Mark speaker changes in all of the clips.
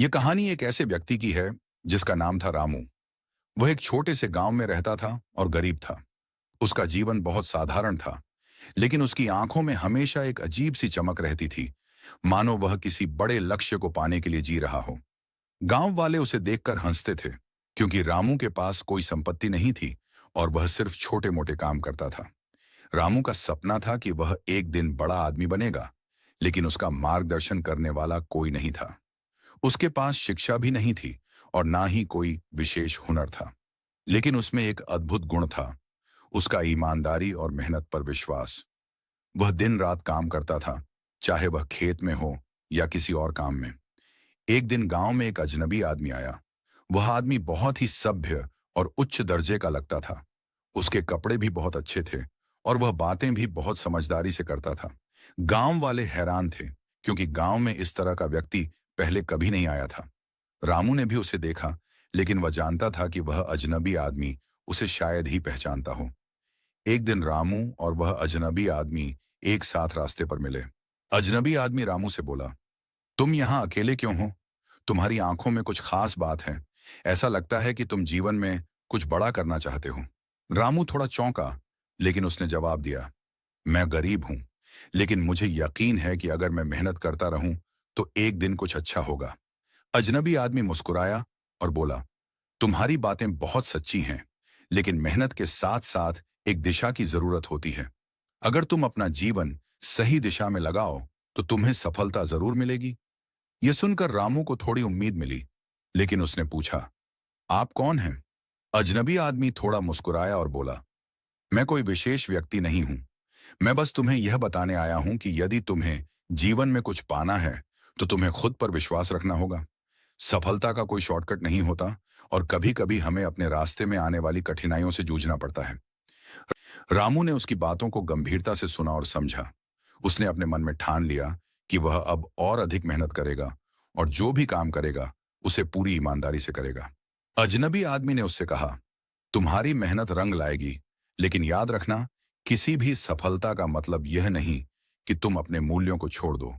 Speaker 1: ये कहानी एक ऐसे व्यक्ति की है जिसका नाम था रामू। वह एक छोटे से गांव में रहता था और गरीब था। उसका जीवन बहुत साधारण था, लेकिन उसकी आंखों में हमेशा एक अजीब सी चमक रहती थी, मानो वह किसी बड़े लक्ष्य को पाने के लिए जी रहा हो। गांव वाले उसे देखकर हंसते थे, क्योंकि रामू के पास कोई संपत्ति नहीं थी और वह सिर्फ छोटे मोटे काम करता था। रामू का सपना था कि वह एक दिन बड़ा आदमी बनेगा, लेकिन उसका मार्गदर्शन करने वाला कोई नहीं था। उसके पास शिक्षा भी नहीं थी और ना ही कोई विशेष हुनर था, लेकिन उसमें एक अद्भुत गुण था, उसका ईमानदारी और मेहनत पर विश्वास। वह दिन रात काम करता था, चाहे वह खेत में हो या किसी और काम में। एक दिन गांव में एक अजनबी आदमी आया। वह आदमी बहुत ही सभ्य और उच्च दर्जे का लगता था। उसके कपड़े भी बहुत अच्छे थे और वह बातें भी बहुत समझदारी से करता था। गांव वाले हैरान थे, क्योंकि गांव में इस तरह का व्यक्ति पहले कभी नहीं आया था। रामू ने भी उसे देखा, लेकिन वह जानता था कि वह अजनबी आदमी उसे शायद ही पहचानता हो। एक दिन रामू और वह अजनबी आदमी एक साथ रास्ते पर मिले। अजनबी आदमी रामू से बोला, तुम यहाँ अकेले क्यों हो? तुम्हारी आंखों में कुछ खास बात है। ऐसा लगता है कि तुम जीवन में कुछ बड़ा करना चाहते हो। रामू थोड़ा चौंका, लेकिन उसने जवाब दिया, मैं गरीब हूं, लेकिन मुझे यकीन है कि अगर मैं मेहनत करता रहूं तो एक दिन कुछ अच्छा होगा। अजनबी आदमी मुस्कुराया और बोला, तुम्हारी बातें बहुत सच्ची हैं, लेकिन मेहनत के साथ साथ एक दिशा की जरूरत होती है। अगर तुम अपना जीवन सही दिशा में लगाओ तो तुम्हें सफलता जरूर मिलेगी। यह सुनकर रामू को थोड़ी उम्मीद मिली, लेकिन उसने पूछा, आप कौन हैं? अजनबी आदमी थोड़ा मुस्कुराया और बोला, मैं कोई विशेष व्यक्ति नहीं हूं। मैं बस तुम्हें यह बताने आया हूं कि यदि तुम्हें जीवन में कुछ पाना है तो तुम्हें खुद पर विश्वास रखना होगा। सफलता का कोई शॉर्टकट नहीं होता और कभी कभी हमें अपने रास्ते में आने वाली कठिनाइयों से जूझना पड़ता है। रामू ने उसकी बातों को गंभीरता से सुना और समझा। उसने अपने मन में ठान लिया कि वह अब और अधिक मेहनत करेगा और जो भी काम करेगा उसे पूरी ईमानदारी से करेगा। अजनबी आदमी ने उससे कहा, तुम्हारी मेहनत रंग लाएगी, लेकिन याद रखना, किसी भी सफलता का मतलब यह नहीं कि तुम अपने मूल्यों को छोड़ दो।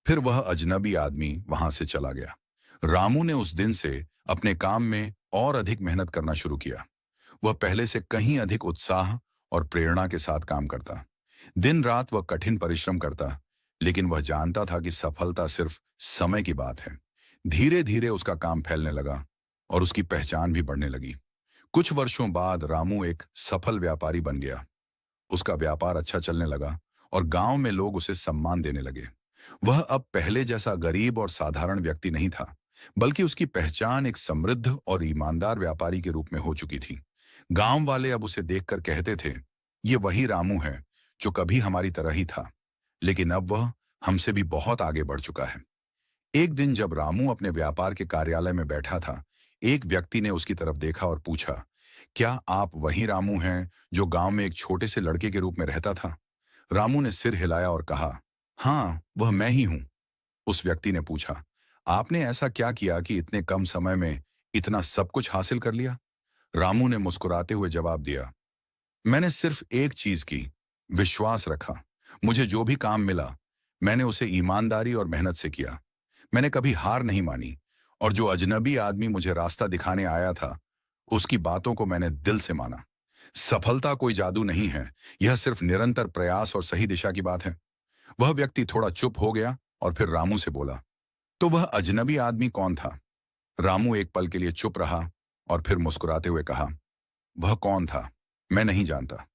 Speaker 1: फिर वह अजनबी आदमी वहां से चला गया। रामू ने उस दिन से अपने काम में और अधिक मेहनत करना शुरू किया। वह पहले से कहीं अधिक उत्साह और प्रेरणा के साथ काम करता। दिन रात वह कठिन परिश्रम करता, लेकिन वह जानता था कि सफलता सिर्फ समय की बात है। धीरे धीरे उसका काम फैलने लगा और उसकी पहचान भी बढ़ने लगी। कुछ वर्षों बाद रामू एक सफल व्यापारी बन गया। उसका व्यापार अच्छा चलने लगा और गांव में लोग उसे सम्मान देने लगे। वह अब पहले जैसा गरीब और साधारण व्यक्ति नहीं था, बल्कि उसकी पहचान एक समृद्ध और ईमानदार व्यापारी के रूप में हो चुकी थी। गांव वाले अब उसे देखकर कहते थे, ये वही रामू है जो कभी हमारी तरह ही था, लेकिन अब वह हमसे भी बहुत आगे बढ़ चुका है। एक दिन जब रामू अपने व्यापार के कार्यालय में बैठा था, एक व्यक्ति ने उसकी तरफ देखा और पूछा, क्या आप वही रामू हैं जो गांव में एक छोटे से लड़के के रूप में रहता था? रामू ने सिर हिलाया और कहा, हाँ, वह मैं ही हूं। उस व्यक्ति ने पूछा, आपने ऐसा क्या किया कि इतने कम समय में इतना सब कुछ हासिल कर लिया? रामू ने मुस्कुराते हुए जवाब दिया, मैंने सिर्फ एक चीज की, विश्वास रखा। मुझे जो भी काम मिला, मैंने उसे ईमानदारी और मेहनत से किया। मैंने कभी हार नहीं मानी और जो अजनबी आदमी मुझे रास्ता दिखाने आया था, उसकी बातों को मैंने दिल से माना। सफलता कोई जादू नहीं है, यह सिर्फ निरंतर प्रयास और सही दिशा की बात है। वह व्यक्ति थोड़ा चुप हो गया और फिर रामू से बोला, तो वह अजनबी आदमी कौन था? रामू एक पल के लिए चुप रहा और फिर मुस्कुराते हुए कहा, वह कौन था मैं नहीं जानता।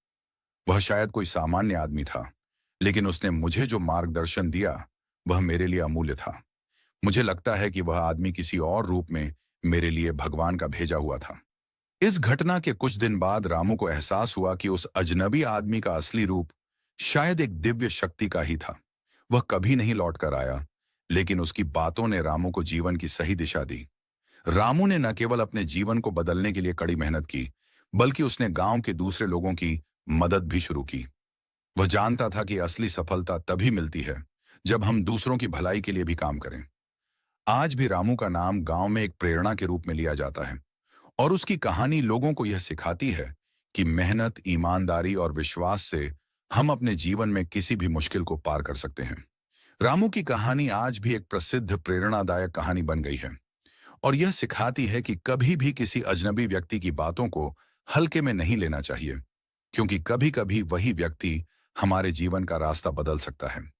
Speaker 1: वह शायद कोई सामान्य आदमी था, लेकिन उसने मुझे जो मार्गदर्शन दिया वह मेरे लिए अमूल्य था। मुझे लगता है कि वह आदमी किसी और रूप में मेरे लिए भगवान का भेजा हुआ था। इस घटना के कुछ दिन बाद रामू को एहसास हुआ कि उस अजनबी आदमी का असली रूप शायद एक दिव्य शक्ति का ही था। वह कभी नहीं लौट कर आया, लेकिन उसकी बातों ने रामू को जीवन की सही दिशा दी। रामू ने न केवल अपने जीवन को बदलने के लिए कड़ी मेहनत की, बल्कि उसने गांव के दूसरे लोगों की मदद भी शुरू की। वह जानता था कि असली सफलता तभी मिलती है जब हम दूसरों की भलाई के लिए भी काम करें। आज भी रामू का नाम गांव में एक प्रेरणा के रूप में लिया जाता है और उसकी कहानी लोगों को यह सिखाती है कि मेहनत, ईमानदारी और विश्वास से हम अपने जीवन में किसी भी मुश्किल को पार कर सकते हैं। रामू की कहानी आज भी एक प्रसिद्ध प्रेरणादायक कहानी बन गई है। और यह सिखाती है कि कभी भी किसी अजनबी व्यक्ति की बातों को हल्के में नहीं लेना चाहिए, क्योंकि कभी-कभी वही व्यक्ति हमारे जीवन का रास्ता बदल सकता है।